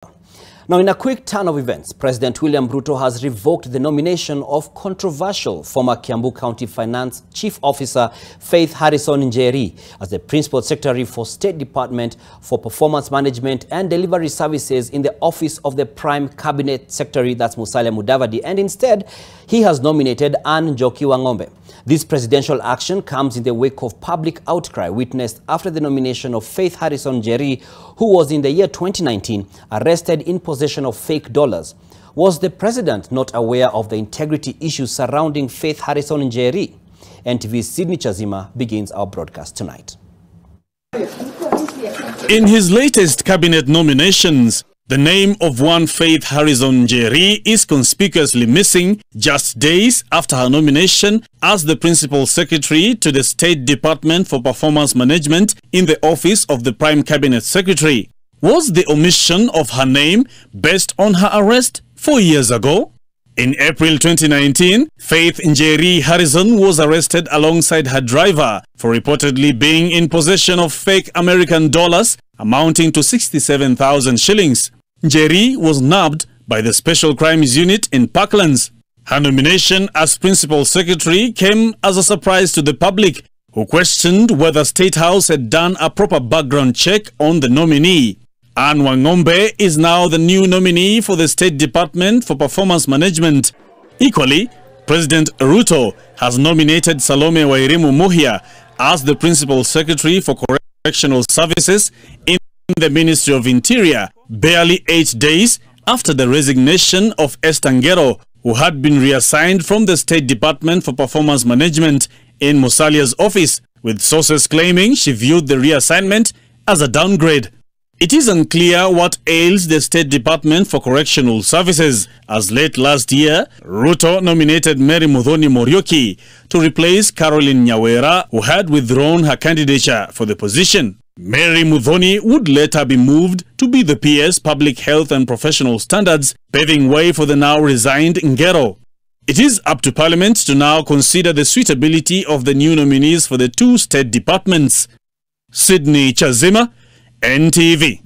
Now, in a quick turn of events, President William Ruto has revoked the nomination of controversial former Kiambu County Finance Chief Officer Faith Harrison Njeri as the Principal Secretary for State Department for Performance Management and Delivery Services in the office of the Prime Cabinet Secretary, that's Musalia Mudavadi, and instead he has nominated Anne Njoki Wang'ombe. This presidential action comes in the wake of public outcry witnessed after the nomination of Faith Harrison Njeri, who was in the year 2019 arrested in possession of fake dollars. Was the president not aware of the integrity issues surrounding Faith Harrison Njeri? NTV's Sydney Chazima begins our broadcast tonight. In his latest cabinet nominations, the name of one Faith Harrison Njeri is conspicuously missing just days after her nomination as the Principal Secretary to the State Department for Performance Management in the office of the Prime Cabinet Secretary. Was the omission of her name based on her arrest 4 years ago? In April 2019, Faith Njeri Harrison was arrested alongside her driver for reportedly being in possession of fake American dollars amounting to 67,000 shillings. Njeri was nabbed by the Special Crimes Unit in Parklands. Her nomination as Principal Secretary came as a surprise to the public, who questioned whether State House had done a proper background check on the nominee. Anne Wang'ombe is now the new nominee for the State Department for Performance Management. Equally, President Ruto has nominated Salome Wairimu Muhia as the Principal Secretary for Correctional Services in the Ministry of Interior, barely 8 days after the resignation of Esther Ngero, who had been reassigned from the State Department for Performance Management in Musalia's office, with sources claiming she viewed the reassignment as a downgrade. It is unclear what ails the State Department for Correctional Services, as late last year, Ruto nominated Mary Muthoni Morioki to replace Caroline Nyawera, who had withdrawn her candidature for the position. Mary Muthoni would later be moved to be the PS Public Health and Professional Standards, paving way for the now resigned Ngero. It is up to Parliament to now consider the suitability of the new nominees for the two state departments. Sydney Chazima, NTV.